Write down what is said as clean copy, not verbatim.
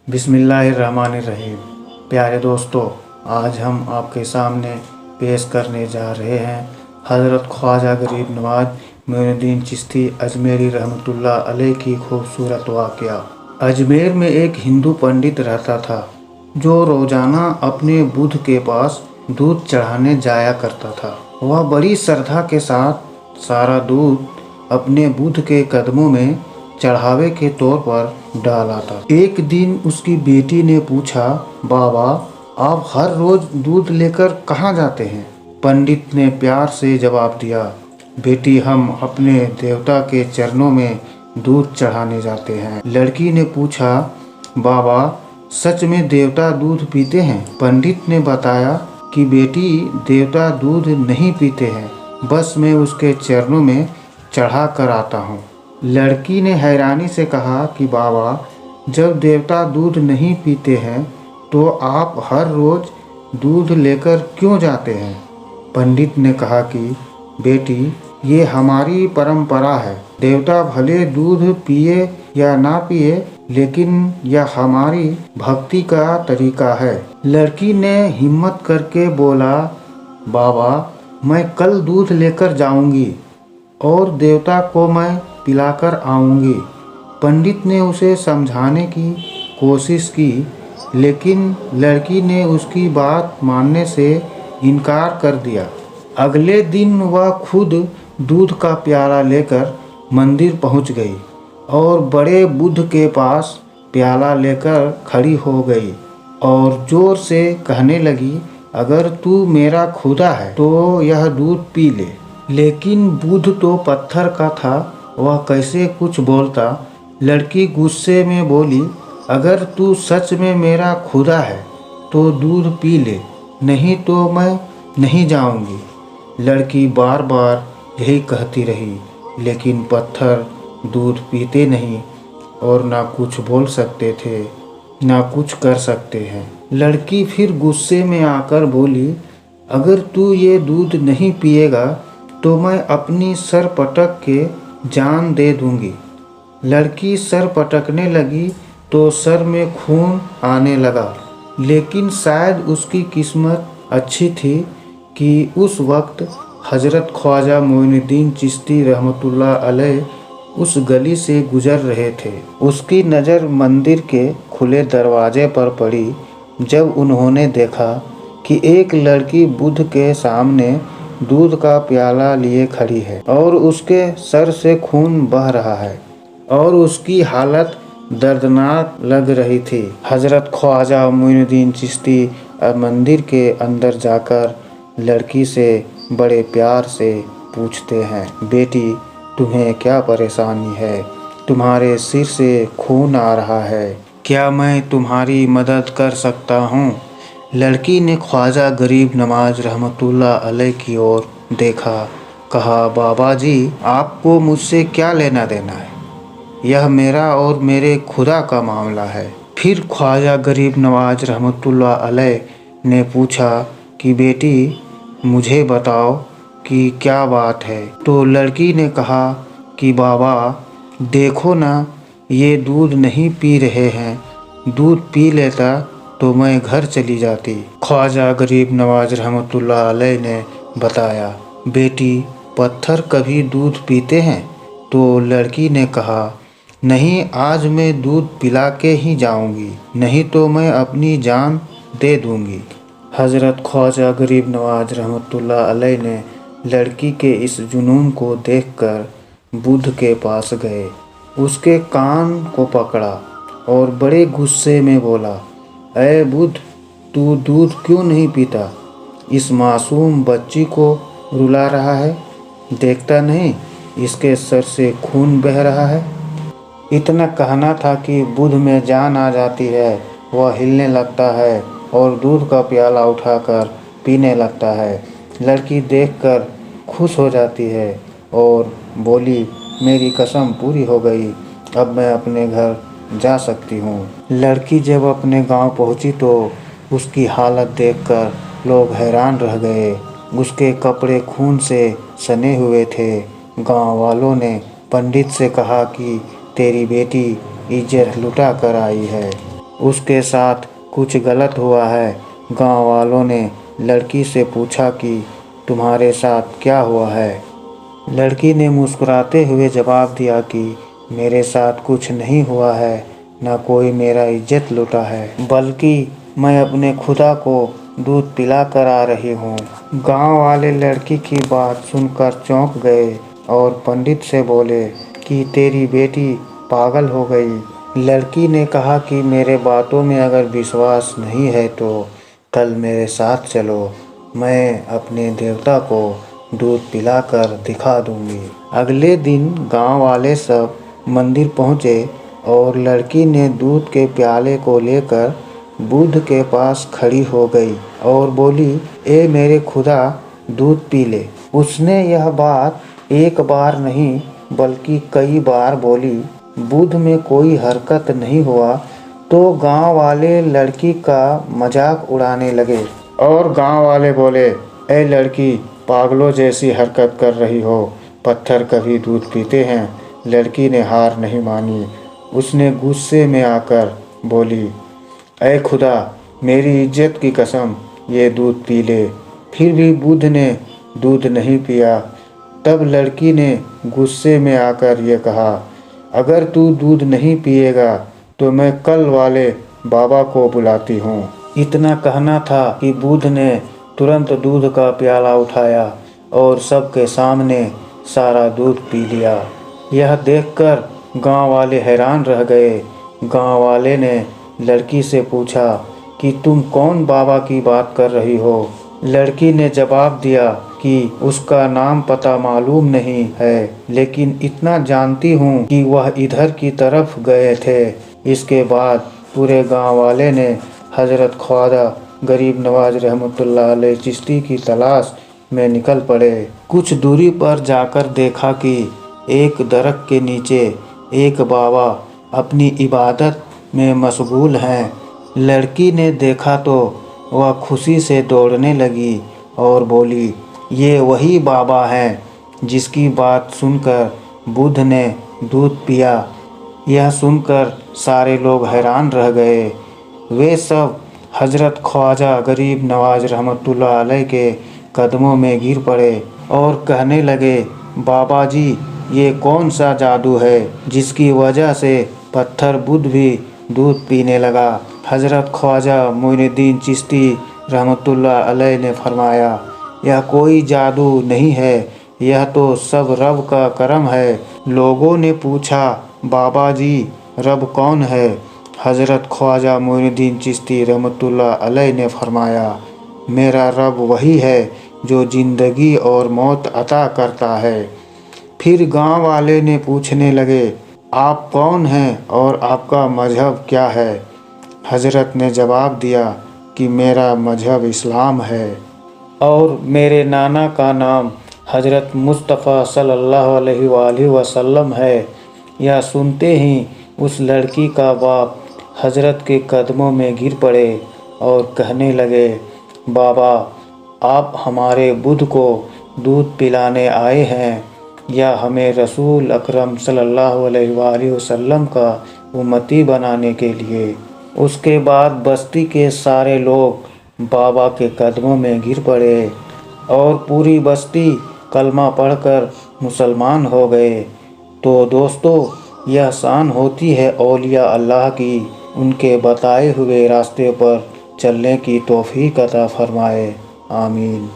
बिस्मिल्लाहिर्रहमानिर्रहीम। प्यारे दोस्तों, आज हम आपके सामने पेश करने जा रहे हैं हज़रत ख्वाजा गरीब नवाज मोइनुद्दीन चिश्ती अजमेरी रहमतुल्लाह अलैह की खूबसूरत वाक़या। अजमेर में एक हिंदू पंडित रहता था जो रोज़ाना अपने बुध के पास दूध चढ़ाने जाया करता था। वह बड़ी श्रद्धा के साथ सारा दूध अपने बुध के कदमों में चढ़ावे के तौर पर डाला था। एक दिन उसकी बेटी ने पूछा, बाबा आप हर रोज दूध लेकर कहाँ जाते हैं? पंडित ने प्यार से जवाब दिया, बेटी हम अपने देवता के चरणों में दूध चढ़ाने जाते हैं। लड़की ने पूछा, बाबा सच में देवता दूध पीते हैं? पंडित ने बताया कि बेटी देवता दूध नहीं पीते हैं, बस मैं उसके चरणों में चढ़ा कर आता हूँ। लड़की ने हैरानी से कहा कि बाबा जब देवता दूध नहीं पीते हैं तो आप हर रोज दूध लेकर क्यों जाते हैं? पंडित ने कहा कि बेटी ये हमारी परंपरा है। देवता भले दूध पिए या ना पिए, लेकिन यह हमारी भक्ति का तरीका है। लड़की ने हिम्मत करके बोला, बाबा मैं कल दूध लेकर जाऊंगी और देवता को मैं पिलाकर आऊंगी। पंडित ने उसे समझाने की कोशिश की, लेकिन लड़की ने उसकी बात मानने से इनकार कर दिया। अगले दिन वह खुद दूध का प्याला लेकर मंदिर पहुंच गई और बड़े बुद्ध के पास प्याला लेकर खड़ी हो गई और जोर से कहने लगी, अगर तू मेरा खुदा है तो यह दूध पी ले। लेकिन बुद्ध तो पत्थर का था, वह कैसे कुछ बोलता। लड़की गुस्से में बोली, अगर तू सच में मेरा खुदा है तो दूध पी ले, नहीं तो मैं नहीं जाऊंगी। लड़की बार बार यही कहती रही, लेकिन पत्थर दूध पीते नहीं और ना कुछ बोल सकते थे ना कुछ कर सकते हैं। लड़की फिर गुस्से में आकर बोली, अगर तू ये दूध नहीं पिएगा तो मैं अपनी सर पटक के जान दे दूंगी। लड़की सर पटकने लगी तो सर में खून आने लगा, लेकिन शायद उसकी किस्मत अच्छी थी कि उस वक्त हज़रत ख्वाजा मोइनुद्दीन चिश्ती रहमतुल्लाह अलैह उस गली से गुजर रहे थे। उसकी नज़र मंदिर के खुले दरवाजे पर पड़ी। जब उन्होंने देखा कि एक लड़की बुद्ध के सामने दूध का प्याला लिए खड़ी है और उसके सर से खून बह रहा है और उसकी हालत दर्दनाक लग रही थी। हज़रत ख्वाजा मोइनुद्दीन चिश्ती मंदिर के अंदर जाकर लड़की से बड़े प्यार से पूछते हैं, बेटी तुम्हें क्या परेशानी है? तुम्हारे सिर से खून आ रहा है, क्या मैं तुम्हारी मदद कर सकता हूँ? लड़की ने ख्वाजा गरीब नवाज रहमतुल्लाह अलैह की ओर देखा, कहा, बाबा जी आपको मुझसे क्या लेना देना है? यह मेरा और मेरे खुदा का मामला है। फिर ख्वाजा गरीब नवाज रहमतुल्लाह अलैह ने पूछा कि बेटी मुझे बताओ कि क्या बात है? तो लड़की ने कहा कि बाबा देखो ना, ये दूध नहीं पी रहे हैं, दूध पी लेता तो मैं घर चली जाती। ख्वाजा गरीब नवाज रहमतुल्लाह अलैह ने बताया, बेटी पत्थर कभी दूध पीते हैं? तो लड़की ने कहा, नहीं आज मैं दूध पिला के ही जाऊंगी, नहीं तो मैं अपनी जान दे दूंगी। हज़रत ख्वाजा गरीब नवाज रहमतुल्लाह अलैह ने लड़की के इस जुनून को देखकर बुद्ध के पास गए, उसके कान को पकड़ा और बड़े गुस्से में बोला, ऐ बुद्ध तू दूध क्यों नहीं पीता? इस मासूम बच्ची को रुला रहा है, देखता नहीं इसके सर से खून बह रहा है। इतना कहना था कि बुद्ध में जान आ जाती है। वह हिलने लगता है और दूध का प्याला उठाकर पीने लगता है। लड़की देखकर खुश हो जाती है और बोली, मेरी कसम पूरी हो गई, अब मैं अपने घर जा सकती हूँ। लड़की जब अपने गांव पहुँची तो उसकी हालत देखकर लोग हैरान रह गए। उसके कपड़े खून से सने हुए थे। गांव वालों ने पंडित से कहा कि तेरी बेटी इज्जत लुटा कर आई है। उसके साथ कुछ गलत हुआ है। गांव वालों ने लड़की से पूछा कि तुम्हारे साथ क्या हुआ है। लड़की ने मुस्कुराते हुए जवाब दिया कि मेरे साथ कुछ नहीं हुआ है, न कोई मेरा इज्जत लूटा है, बल्कि मैं अपने खुदा को दूध पिला कर आ रही हूँ। गांव वाले लड़की की बात सुनकर चौंक गए और पंडित से बोले कि तेरी बेटी पागल हो गई। लड़की ने कहा कि मेरे बातों में अगर विश्वास नहीं है तो कल मेरे साथ चलो, मैं अपने देवता को दूध पिलाकर दिखा दूंगी। अगले दिन गांव वाले सब मंदिर पहुंचे और लड़की ने दूध के प्याले को लेकर बुद्ध के पास खड़ी हो गई और बोली, ए मेरे खुदा, दूध पी ले। उसने यह बात एक बार नहीं बल्कि कई बार बोली। बुद्ध में कोई हरकत नहीं हुआ तो गांव वाले लड़की का मजाक उड़ाने लगे और गांव वाले बोले, ए लड़की, पागलों जैसी हरकत कर रही हो, पत्थर कभी दूध पीते हैं। लड़की ने हार नहीं मानी। उसने गुस्से में आकर बोली, ऐ खुदा, मेरी इज्जत की कसम, ये दूध पी ले। फिर भी बुद्ध ने दूध नहीं पिया। तब लड़की ने गुस्से में आकर ये कहा, अगर तू दूध नहीं पिएगा तो मैं कल वाले बाबा को बुलाती हूँ। इतना कहना था कि बुद्ध ने तुरंत दूध का प्याला उठाया और सबके सामने सारा दूध पी लिया। यह देखकर गांव वाले हैरान रह गए। गांव वाले ने लड़की से पूछा कि तुम कौन बाबा की बात कर रही हो। लड़की ने जवाब दिया कि उसका नाम पता मालूम नहीं है, लेकिन इतना जानती हूँ कि वह इधर की तरफ गए थे। इसके बाद पूरे गांव वाले ने हजरत ख्वाजा गरीब नवाज रहमतुल्लाह अलैह चिश्ती की तलाश में निकल पड़े। कुछ दूरी पर जाकर देखा कि एक दरख्त के नीचे एक बाबा अपनी इबादत में मशगूल हैं। लड़की ने देखा तो वह खुशी से दौड़ने लगी और बोली, ये वही बाबा हैं जिसकी बात सुनकर बुद्ध ने दूध पिया। यह सुनकर सारे लोग हैरान रह गए। वे सब हजरत ख्वाजा गरीब नवाज रहमतुल्लाह अलैह के कदमों में गिर पड़े और कहने लगे, बाबा जी, ये कौन सा जादू है जिसकी वजह से पत्थर बुद्ध भी दूध पीने लगा। हजरत ख्वाजा मोइनुद्दीन चिश्ती रहमतुल्लाह अलैह ने फरमाया, यह कोई जादू नहीं है, यह तो सब रब का करम है। लोगों ने पूछा, बाबा जी, रब कौन है? हजरत ख्वाजा मोइनुद्दीन चिश्ती रहमतुल्लाह अलैह ने फरमाया, मेरा रब वही है जो ज़िंदगी और मौत अता करता है। फिर गांव वाले ने पूछने लगे, आप कौन हैं और आपका मजहब क्या है? हजरत ने जवाब दिया कि मेरा मजहब इस्लाम है और मेरे नाना का नाम हजरत मुस्तफ़ा सल्लल्लाहु अलैहि वसल्लम है। यह सुनते ही उस लड़की का बाप हजरत के कदमों में गिर पड़े और कहने लगे, बाबा, आप हमारे बुद्ध को दूध पिलाने आए हैं या हमें रसूल अकरम सल्लल्लाहु अलैहि वसल्लम का उम्मती बनाने के लिए? उसके बाद बस्ती के सारे लोग बाबा के कदमों में गिर पड़े और पूरी बस्ती कलमा पढ़कर मुसलमान हो गए। तो दोस्तों, यह शान होती है औलिया अल्लाह की, उनके बताए हुए रास्ते पर चलने की तौफीक अता फरमाए। आमीन।